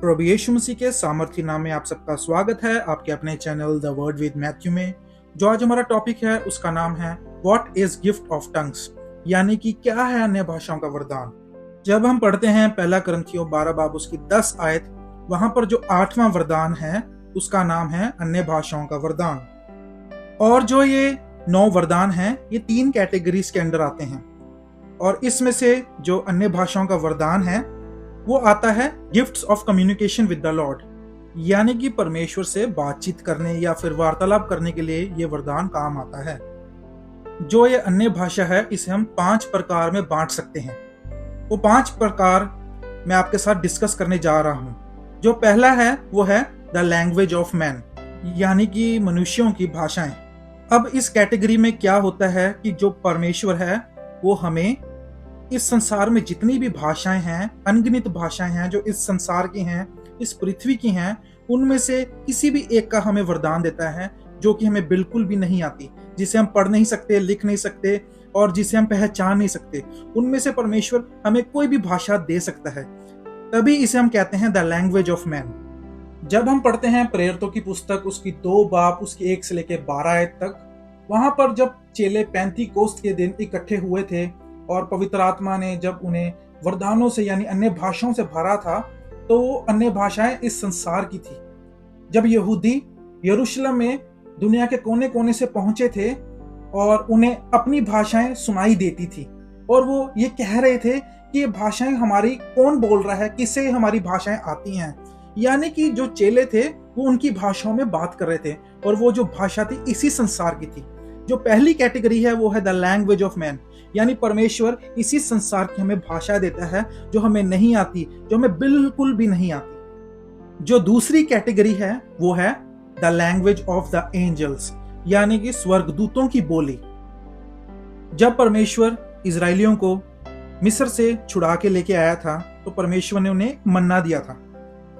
प्रभु यीशु मसीह के सामर्थ्य नाम में आप सबका स्वागत है आपके अपने channel the word with Matthew में। जो आज हमारा टॉपिक है उसका नाम है what is gift of tongues, यानी कि क्या है अन्य भाषाओं का वरदान। जब हम पढ़ते हैं पहला कुरिन्थियों 12 बाब उसकी 10 आयत, वहां पर जो 8वां वरदान है उसका नाम है अन्य भाषाओं का वरदान। और जो ये 9 वरदान हैं ये 3 कैटेगरीज के अंडर आते हैं, और इसमें से जो अन्य भाषाओं का वरदान है वो आता है gifts of communication with the Lord, यानी कि परमेश्वर से बातचीत करने या फिर वार्तालाप करने के लिए ये वरदान काम आता है। जो ये अन्य भाषा है इसे हम 5 प्रकार में बांट सकते हैं। वो 5 प्रकार मैं आपके साथ डिस्कस करने जा रहा हूं। जो पहला है वो है द लैंग्वेज ऑफ मैन, यानी कि मनुष्यों की भाषाएं। अब इस कैटेगरी में क्या होता है कि जो परमेश्वर है वो हमें इस संसार में जितनी भी भाषाएं हैं, अनगिनत भाषाएं हैं जो इस संसार की हैं, इस पृथ्वी की हैं, उनमें से किसी भी एक का हमें वरदान देता है जो कि हमें बिल्कुल भी नहीं आती, जिसे हम पढ़ नहीं सकते, लिख नहीं सकते और जिसे हम पहचान नहीं सकते। उनमें से परमेश्वर हमें कोई भी भाषा दे सकता है, तभी इसे हम कहते हैं द लैंग्वेज ऑफ मैन। जब हम पढ़ते हैं प्रेरितों की पुस्तक उसकी 2 बाब उसकी 1 से लेकर 12 आयत तक, वहां पर जब चेले पैंतीकोस्त के दिन इकट्ठे हुए थे और पवित्र आत्मा ने जब उन्हें वरदानों से यानी अन्य भाषाओं से भरा था, तो वो अन्य भाषाएं इस संसार की थी। जब यहूदी यरूशलेम में दुनिया के कोने कोने से पहुंचे थे और उन्हें अपनी भाषाएं सुनाई देती थी, और वो ये कह रहे थे कि ये भाषाएं हमारी कौन बोल रहा है, किससे हमारी भाषाएं आती हैं। यानी कि जो चेले थे वो उनकी भाषाओं में बात कर रहे थे, और वो जो भाषा थी इसी संसार की थी। जो पहली कैटेगरी है वो है द लैंग्वेज ऑफ मैन, यानी परमेश्वर इसी संसार की हमें भाषा देता है जो हमें नहीं आती, जो हमें बिल्कुल भी नहीं आती। जो दूसरी कैटेगरी है वो है the language of the angels, यानी कि स्वर्गदूतों की बोली। जब परमेश्वर इजरायलियों को मिस्र से छुड़ा के लेके आया था तो परमेश्वर ने उन्हें मन्ना दिया था।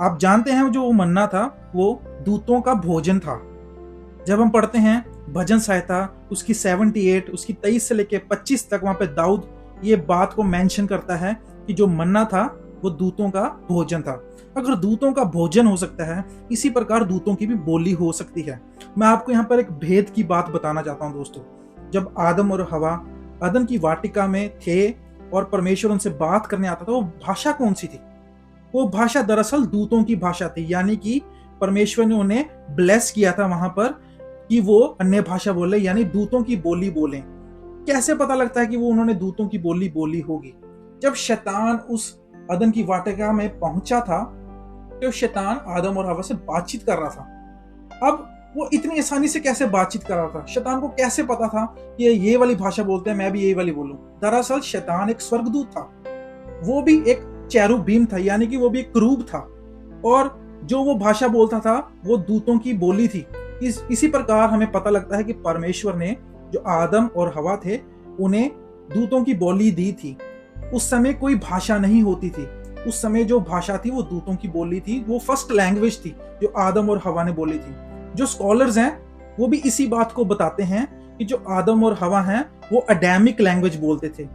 आप जानते हैं जो वो मन्ना था वो दूतों का भोजन था। जब हम पढ़ते हैं भजन संहिता उसकी 78 उसकी 23 से लेकर 25 तक, वहां पे दाऊद ये बात को मेंशन करता है कि जो मन्ना था वो दूतों का भोजन था। अगर दूतों का भोजन हो सकता है, इसी प्रकार दूतों की भी बोली हो सकती है। मैं आपको यहाँ पर एक भेद की बात बताना चाहता हूँ दोस्तों। जब आदम और हवा अदन की वाटिका में थे और परमेश्वर उनसे बात करने आता था, वो भाषा कौन सी थी? वो भाषा दरअसल दूतों की भाषा थी, यानी कि परमेश्वर ने उन्हें ब्लेस किया था वहां पर कि वो अन्य भाषा बोले, यानी दूतों की बोली बोले। कैसे पता लगता है कि वो उन्होंने दूतों की बोली बोली होगी? जब शैतान उस अदन की वाटिका में पहुंचा था तो शैतान आदम और हवा से बातचीत कर रहा था। अब वो इतनी आसानी से कैसे बातचीत कर रहा था? शैतान को कैसे पता था कि ये वाली भाषा बोलते हैं, मैं भी यही वाली बोलूं? दरअसल शैतान एक स्वर्गदूत था, वो भी एक चेरुबीम था, यानी कि वो भी एक क्रूब था, और जो वो भाषा बोलता था वो दूतों की बोली थी। इसी प्रकार हमें पता लगता है कि परमेश्वर ने जो आदम और हवा थे उन्हें दूतों की बोली दी थी। उस समय कोई भाषा नहीं होती थी, उस समय जो भाषा थी वो दूतों की बोली थी। वो फर्स्ट लैंग्वेज थी जो आदम और हवा ने बोली थी। जो स्कॉलर्स हैं वो भी इसी बात को बताते हैं कि जो आदम और हवा हैं वो अडैमिक लैंग्वेज बोलते थे,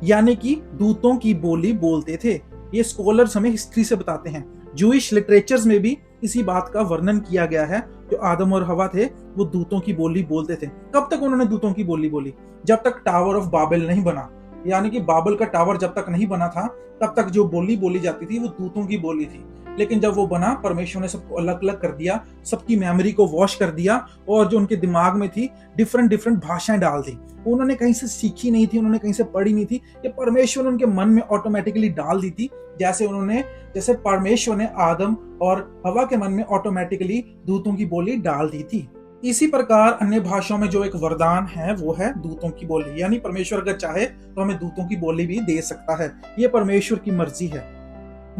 यानी कि दूतों की बोली बोलते थे। ये स्कॉलर्स हमें हिस्ट्री से बताते हैं। जूइश लिटरेचर्स में भी इसी बात का वर्णन किया गया है। जो आदम और हवा थे वो दूतों की बोली बोलते थे। कब तक उन्होंने दूतों की बोली बोली? जब तक टावर ऑफ बाबेल नहीं बना, यानी कि बाबल का टावर जब तक नहीं बना था तब तक जो बोली बोली जाती थी वो दूतों की बोली थी। लेकिन जब वो बना, परमेश्वर ने सबको अलग अलग कर दिया, सबकी मेमोरी को वॉश कर दिया, और जो उनके दिमाग में थी डिफरेंट भाषाएं डाल दी। उन्होंने कहीं से सीखी नहीं थी, उन्होंने कहीं से पढ़ी नहीं थी, ये परमेश्वर ने उनके मन में ऑटोमेटिकली डाल दी थी। जैसे परमेश्वर ने आदम और हवा के मन में ऑटोमेटिकली दूतों की बोली डाल दी थी। इसी प्रकार अन्य भाषाओं में जो एक वरदान है वो है दूतों की बोली, यानी परमेश्वर अगर चाहे तो हमें दूतों की बोली भी दे सकता है। ये परमेश्वर की मर्जी है।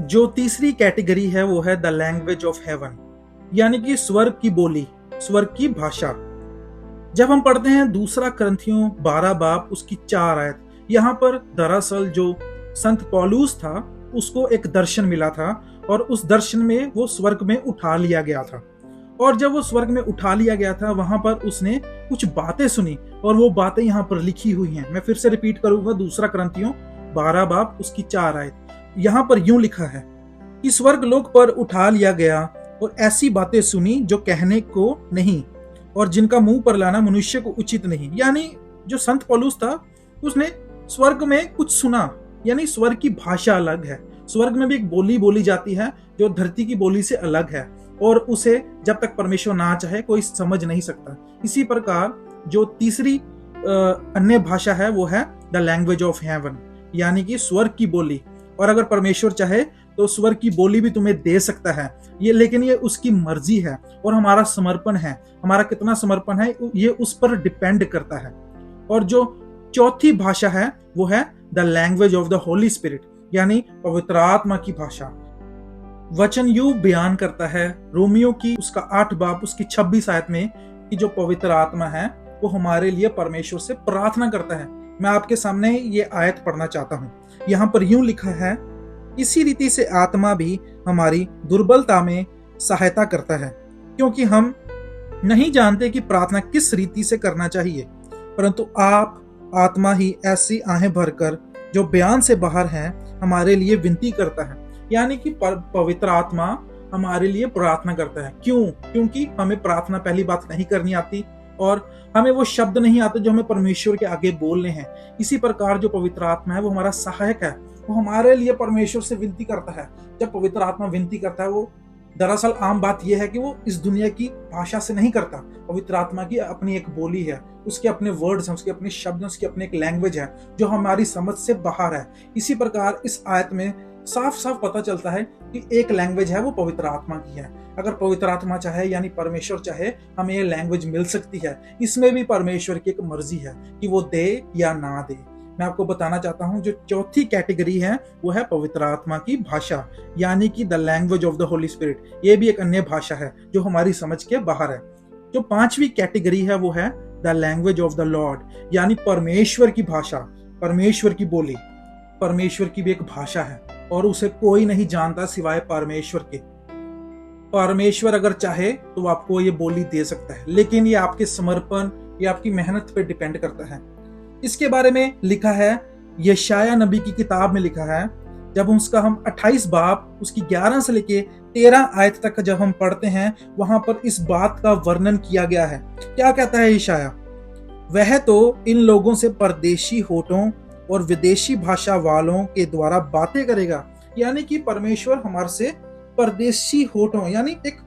जो तीसरी कैटेगरी है वो है द लैंग्वेज ऑफ हेवन, यानी कि स्वर्ग की बोली, स्वर्ग की भाषा। जब हम पढ़ते हैं दूसरा कुरिन्थियों 12 बाब उसकी 4 आयत, यहाँ पर दरअसल जो संत पौलुस था उसको एक दर्शन मिला था, और उस दर्शन में वो स्वर्ग में उठा लिया गया था। और जब वो स्वर्ग में उठा लिया गया था वहां पर उसने कुछ बातें सुनी, और वो बातें यहाँ पर लिखी हुई हैं। मैं फिर से रिपीट करूंगा, दूसरा कुरिन्थियों 12 बाब उसकी 4 आयत। यहाँ पर यूं लिखा है, कि स्वर्ग लोक पर उठा लिया गया और ऐसी बातें सुनी जो कहने को नहीं और जिनका मुंह पर लाना मनुष्य को उचित नहीं। यानी जो संत पौलुस था उसने स्वर्ग में कुछ सुना, यानी स्वर्ग की भाषा अलग है। स्वर्ग में भी एक बोली बोली जाती है जो धरती की बोली से अलग है और उसे जब तक परमेश्वर ना चाहे कोई समझ नहीं सकता। इसी प्रकार जो तीसरी अन्य भाषा है वो है द लैंग्वेज ऑफ हेवन, यानी कि स्वर्ग की बोली। और अगर परमेश्वर चाहे तो स्वर्ग की बोली भी तुम्हें दे सकता है ये, लेकिन ये उसकी मर्जी है और हमारा समर्पण है, हमारा कितना समर्पण है ये उस पर डिपेंड करता है। और जो चौथी भाषा है वो है the language of the Holi spirit, यानी पवित्र आत्मा की भाषा। वचन यूं बयान करता है रोमियो की उसका 8 बाब उसकी 26 आयत में कि जो पवित्र आत्मा है वो हमारे लिए परमेश्वर से प्रार्थना करता है। मैं आपके सामने ये आयत पढ़ना चाहता हूँ। यहाँ पर यूं लिखा है, इसी रीति से आत्मा भी हमारी दुर्बलता में सहायता करता है, क्योंकि हम नहीं जानते कि प्रार्थना किस रीति से करना चाहिए, परंतु आप आत्मा ही ऐसी आहें भरकर जो बयान से बाहर है हमारे लिए विनती करता है। यानी कि पवित्र आत्मा हमारे लिए प्रार्थना करता है। क्यों? क्योंकि हमें प्रार्थना पहली बात नहीं करनी आती और हमें वो शब्द नहीं आते जो हमें परमेश्वर के आगे बोलने हैं। इसी प्रकार जो पवित्र आत्मा है वो हमारा सहायक है, वो हमारे लिए परमेश्वर से विनती करता है। जब पवित्र आत्मा विनती करता है वो दरअसल आम बात यह है कि वो इस दुनिया की भाषा से नहीं करता। पवित्र आत्मा की अपनी एक बोली है, उसके अपने वर्ड्स हैं, उसके अपने शब्द हैं, उसकी अपनी एक लैंग्वेज है जो हमारी समझ से बाहर है। इसी प्रकार इस आयत में साफ साफ पता चलता है कि एक लैंग्वेज है वो पवित्र आत्मा की है। अगर पवित्र आत्मा चाहे यानी परमेश्वर चाहे हमें ये लैंग्वेज मिल सकती है। इसमें भी परमेश्वर की एक मर्जी है कि वो दे या ना दे। मैं आपको बताना चाहता हूं जो चौथी कैटेगरी है वो है पवित्र आत्मा की भाषा, यानी कि the language of the Holi spirit. ये भी एक अन्य भाषा है जो हमारी समझ के बाहर है। जो पांचवी कैटेगरी है वो है the language of the Lord, यानी परमेश्वर की भाषा, परमेश्वर की बोली। परमेश्वर की भी एक भाषा है और उसे कोई नहीं जानता सिवाय परमेश्वर के। परमेश्वर अगर चाहे तो आपको ये बोली दे सकता है, लेकिन ये आपके समर्पण या आपकी मेहनत पे डिपेंड करता है। इसके बारे में लिखा है यशायाह नबी की किताब में लिखा है, जब उसका हम 28 बाब उसकी 11 से लेके 13 आयत तक जब हम पढ़ते हैं वहां पर इस बात का वर्णन किया गया है। क्या कहता है यशायाह? वह तो इन लोगों से परदेशी होठों और विदेशी भाषा वालों के द्वारा बातें करेगा। यानी कि परमेश्वर हमारे से परदेशी होठों यानी एक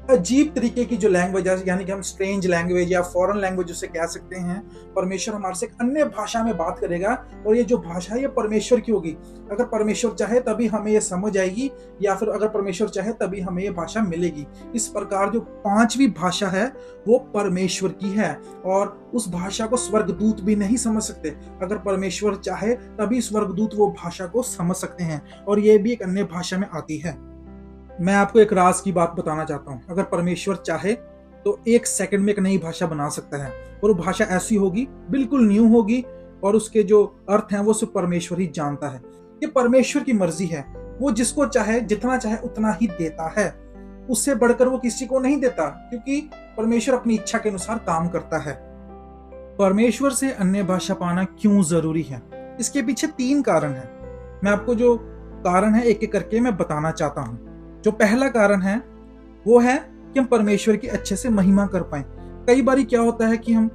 अजीब तरीके की जो लैंग्वेज है, यानी कि हम स्ट्रेंज लैंग्वेज या फॉरेन लैंग्वेज उसे कह सकते हैं, परमेश्वर हमारे से एक अन्य भाषा में बात करेगा और ये जो भाषा है ये परमेश्वर की होगी। अगर परमेश्वर चाहे तभी हमें ये समझ आएगी या फिर अगर परमेश्वर चाहे तभी हमें ये भाषा मिलेगी। इस प्रकार जो पांचवी भाषा है वो परमेश्वर की है और उस भाषा को स्वर्गदूत भी नहीं समझ सकते। अगर परमेश्वर चाहे तभी स्वर्गदूत वो भाषा को समझ सकते हैं और ये भी एक अन्य भाषा में आती है। मैं आपको एक राज की बात बताना चाहता हूँ। अगर परमेश्वर चाहे तो 1 सेकंड में एक नई भाषा बना सकता है और वो भाषा ऐसी होगी, बिल्कुल न्यू होगी और उसके जो अर्थ हैं वो सिर्फ परमेश्वर ही जानता है। ये परमेश्वर की मर्जी है, वो जिसको चाहे जितना चाहे उतना ही देता है, उससे बढ़कर वो किसी को नहीं देता, क्योंकि परमेश्वर अपनी इच्छा के अनुसार काम करता है। परमेश्वर से अन्य भाषा पाना क्यों जरूरी है? इसके पीछे 3 कारण है। मैं आपको जो कारण है एक एक करके मैं बताना चाहता हूँ। जो पहला कारण है वो है कि हम परमेश्वर की अच्छे से महिमा कर पाएं। कई बार क्या होता है कि हम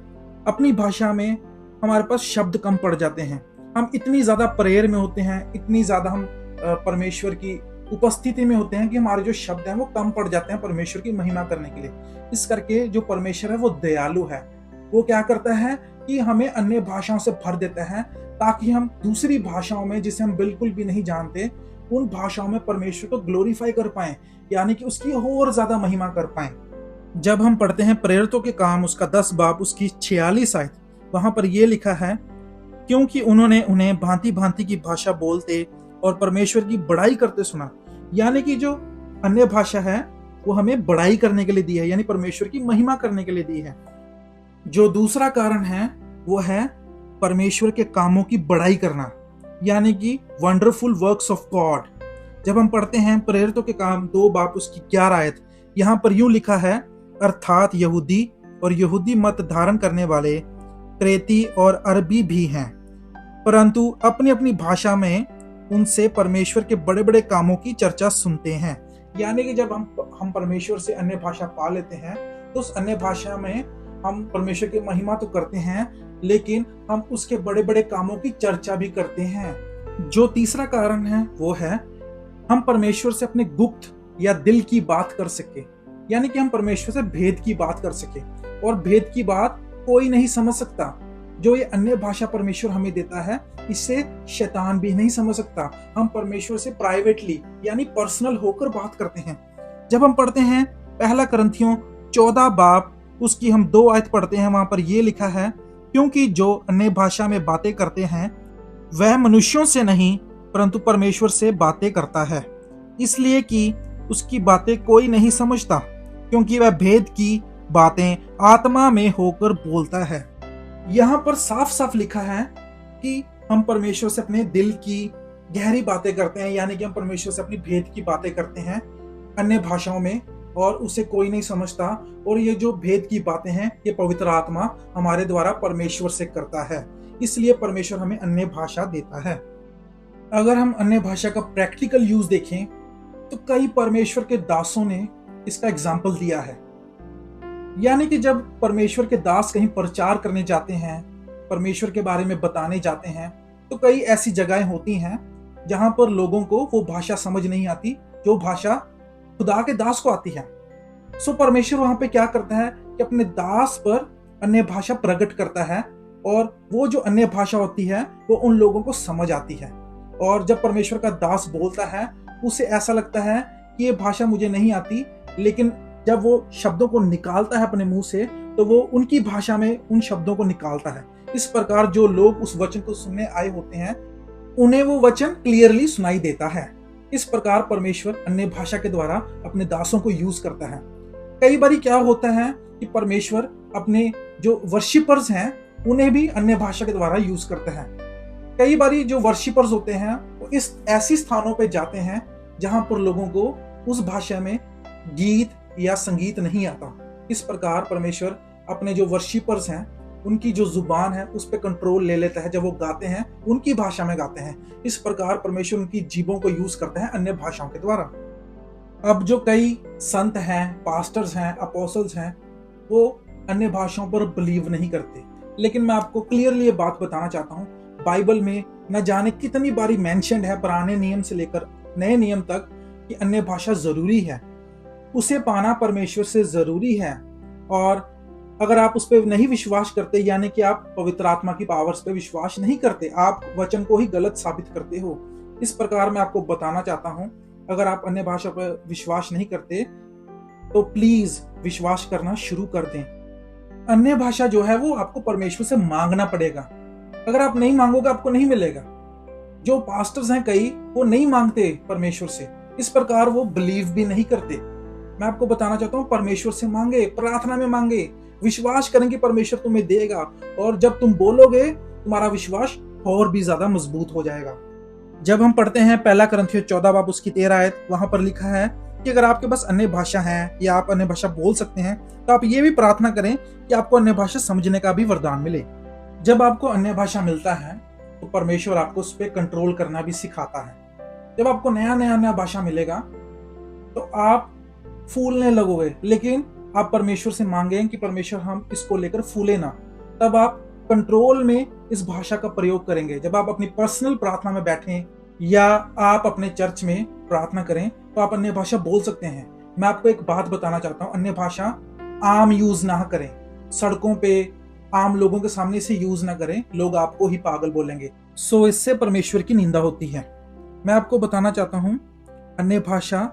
अपनी भाषा में हमारे पास शब्द कम पड़ जाते हैं, हम इतनी ज्यादा प्रेयर में होते हैं, इतनी ज्यादा हम परमेश्वर की उपस्थिति में होते हैं कि हमारे जो शब्द हैं वो कम पड़ जाते हैं परमेश्वर की महिमा करने के लिए। इस करके जो परमेश्वर है वो दयालु है, वो क्या करता है कि हमें अन्य भाषाओं से भर देता है ताकि हम दूसरी भाषाओं में जिसे हम बिल्कुल भी नहीं जानते उन भाषाओं में परमेश्वर को ग्लोरीफाई कर पाएं, यानी कि उसकी और ज्यादा महिमा कर पाएं। जब हम पढ़ते हैं प्रेरितों के काम उसका 10 बाब उसकी 46 आयत, वहां पर यह लिखा है, क्योंकि उन्होंने उन्हें भांति भांति की भाषा बोलते और परमेश्वर की बड़ाई करते सुना। यानी कि जो अन्य भाषा है वो हमें बड़ाई करने के लिए दी है, यानी परमेश्वर की महिमा करने के लिए दी है। जो दूसरा कारण है वो है परमेश्वर के कामों की बड़ाई करना, यानी कि वंडरफुल वर्क्स ऑफ गॉड। जब हम पढ़ते हैं प्रेरितों के काम 2 बाब उसकी 11 आयत, यहाँ पर यूं लिखा है, अर्थात यहूदी और यहूदी मत धारण करने वाले क्रेती और अरबी भी हैं, परंतु अपनी अपनी भाषा में उनसे परमेश्वर के बड़े बड़े कामों की चर्चा सुनते हैं। यानी कि जब हम परमेश्वर से अन्य भाषा पा लेते हैं तो उस अन्य भाषा में हम परमेश्वर की महिमा तो करते हैं, लेकिन हम उसके बड़े बड़े कामों की चर्चा भी करते हैं। जो तीसरा कारण है वो है हम परमेश्वर से अपने गुप्त या दिल की बात कर सके, यानी कि हम परमेश्वर से भेद की बात कर सके। और भेद की बात कोई नहीं समझ सकता। जो ये अन्य भाषा परमेश्वर हमें देता है, इससे शैतान भी नहीं समझ सकता। हम परमेश्वर से प्राइवेटली यानी पर्सनल होकर बात करते हैं। जब हम पढ़ते हैं पहला करंथियों 14 बाब उसकी हम 2 आयत पढ़ते हैं, वहां पर यह लिखा है, क्योंकि जो अन्य भाषा में बातें करते हैं वह मनुष्यों से नहीं परंतु परमेश्वर से बातें करता है, इसलिए कि उसकी बातें कोई नहीं समझता, क्योंकि वह भेद की बातें आत्मा में होकर बोलता है। यहाँ पर साफ साफ लिखा है कि हम परमेश्वर से अपने दिल की गहरी बातें करते हैं, यानी कि हम परमेश्वर से अपनी भेद की बातें करते हैं अन्य भाषाओं में, और उसे कोई नहीं समझता। और ये जो भेद की बातें हैं ये पवित्र आत्मा हमारे द्वारा परमेश्वर से करता है, इसलिए परमेश्वर हमें अन्य भाषा देता है। अगर हम अन्य भाषा का प्रैक्टिकल यूज देखें तो कई परमेश्वर के दासों ने इसका एग्जाम्पल दिया है। यानी कि जब परमेश्वर के दास कहीं प्रचार करने जाते हैं, परमेश्वर के बारे में बताने जाते हैं, तो कई ऐसी जगहें होती हैं जहां पर लोगों को वो भाषा समझ नहीं आती जो भाषा खुदा के दास को आती है। सो परमेश्वर वहां पे क्या करता है कि अपने दास पर अन्य भाषा प्रकट करता है, और वो जो अन्य भाषा होती है वो उन लोगों को समझ आती है। और जब परमेश्वर का दास बोलता है उसे ऐसा लगता है कि ये भाषा मुझे नहीं आती, लेकिन जब वो शब्दों को निकालता है अपने मुंह से तो वो उनकी भाषा में उन शब्दों को निकालता है। इस प्रकार जो लोग उस वचन को सुनने आए होते हैं उन्हें वो वचन क्लियरली सुनाई देता है। इस प्रकार परमेश्वर अन्य भाषा के द्वारा अपने दासों को यूज करता है। कई बार क्या होता है कि परमेश्वर अपने जो वर्शिपर्स हैं उन्हें भी अन्य भाषा के द्वारा यूज करते हैं। कई बार जो वर्शिपर्स होते हैं वो इस ऐसी स्थानों पे जाते हैं जहां पर लोगों को उस भाषा में गीत या संगीत नहीं आता। इस प्रकार परमेश्वर अपने जो वर्शिपर्स हैं उनकी जो जुबान है उस पर कंट्रोल ले लेता है। जब वो गाते हैं उनकी भाषा में गाते हैं। इस प्रकार परमेश्वर उनकी जीभों को यूज करते हैं अन्य भाषाओं के द्वारा। अब जो कई संत हैं, पास्टर्स हैं, अपोस्टल्स हैं, वो अन्य भाषाओं पर बिलीव नहीं करते। लेकिन मैं आपको क्लियरली ये बात बताना चाहता हूँ, बाइबल में न जाने कितनी बारी मेंशन्ड है, पुराने नियम से लेकर नए नियम तक, कि अन्य भाषा जरूरी है, उसे पाना परमेश्वर से जरूरी है। और अगर आप उस पर नहीं विश्वास करते, यानी कि आप पवित्र आत्मा की पावर्स पे विश्वास नहीं करते, आप वचन को ही गलत साबित करते हो। इस प्रकार मैं आपको बताना चाहता हूं, अगर आप अन्य भाषा पर विश्वास नहीं करते तो प्लीज विश्वास करना शुरू कर दें। अन्य भाषा जो है वो आपको परमेश्वर से मांगना पड़ेगा। अगर आप नहीं मांगोगे आपको नहीं मिलेगा। जो पास्टर्स हैं कई, वो नहीं मांगते परमेश्वर से, इस प्रकार वो बिलीव भी नहीं करते। मैं आपको बताना चाहता हूँ, परमेश्वर से मांगे, प्रार्थना में मांगे, विश्वास करेंगे परमेश्वर तुम्हें देगा। और जब तुम बोलोगे तुम्हारा विश्वास और भी ज्यादा मजबूत हो जाएगा। जब हम पढ़ते हैं पहला करंथियों 14 बाब उसकी 13 आयत, वहां पर लिखा है कि अगर आपके पास अन्य भाषा है या आप अन्य भाषा बोल सकते हैं तो आप ये भी प्रार्थना करें कि आपको अन्य भाषा समझने का भी वरदान मिले। जब आपको अन्य भाषा मिलता है तो परमेश्वर आपको उस पर कंट्रोल करना भी सिखाता है। जब आपको नया नया नया भाषा मिलेगा तो आप फूलने लगोगे, लेकिन आप परमेश्वर से मांगें कि परमेश्वर हम इसको लेकर फूले ना। तब आप कंट्रोल में इस भाषा का प्रयोग करेंगे। जब आप अपनी पर्सनल प्रार्थना में बैठें या आप अपने चर्च में प्रार्थना करें तो आप अन्य भाषा बोल सकते हैं। मैं आपको एक बात बताना चाहता हूँ, अन्य भाषा आम यूज ना करें, सड़कों पे आम लोगों के सामने से यूज ना करें, लोग आपको ही पागल बोलेंगे। सो इससे परमेश्वर की निंदा होती है। मैं आपको बताना चाहता हूँ, अन्य भाषा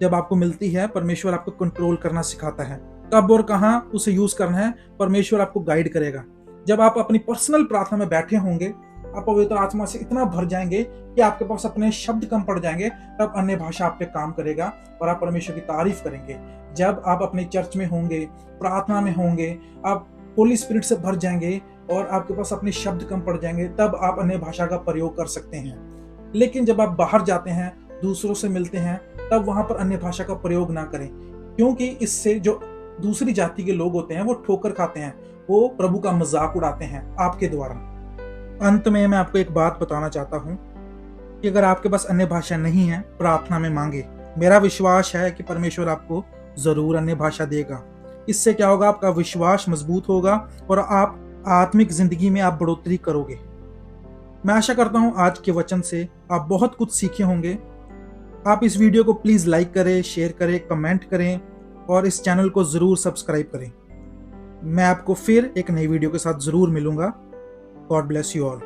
जब आपको मिलती है परमेश्वर आपको कंट्रोल करना सिखाता है। कब और कहां उसे यूज करना है परमेश्वर आपको गाइड करेगा। जब आप अपनी पर्सनल प्रार्थना में बैठे होंगे, आप पवित्र आत्मा से इतना भर जाएंगे कि आपके पास अपने शब्द कम पड़ जाएंगे, तब अन्य भाषा आप पे काम करेगा और आप परमेश्वर की तारीफ करेंगे। जब आप अपने चर्च में होंगे, प्रार्थना में होंगे, आप होली स्पिरिट से भर जाएंगे और आपके पास अपने शब्द कम पड़ जाएंगे, तब आप अन्य भाषा का प्रयोग कर सकते हैं। लेकिन जब आप बाहर जाते हैं, दूसरों से मिलते हैं, तब वहां पर अन्य भाषा का प्रयोग ना करें, क्योंकि इससे जो दूसरी जाति के लोग होते हैं वो ठोकर खाते हैं, वो प्रभु का मजाक उड़ाते हैं आपके द्वारा। अंत में मैं आपको एक बात बताना चाहता हूं, कि अगर आपके पास अन्य भाषा नहीं है, प्रार्थना में मांगे। मेरा विश्वास है कि परमेश्वर आपको ज़रूर अन्य भाषा देगा। इससे क्या होगा, आपका विश्वास मजबूत होगा और आप आत्मिक ज़िंदगी में आप बढ़ोतरी करोगे। मैं आशा करता हूँ आज के वचन से आप बहुत कुछ सीखे होंगे। आप इस वीडियो को प्लीज़ लाइक करें, शेयर करें, कमेंट करें और इस चैनल को ज़रूर सब्सक्राइब करें। मैं आपको फिर एक नई वीडियो के साथ ज़रूर मिलूंगा। God bless you all.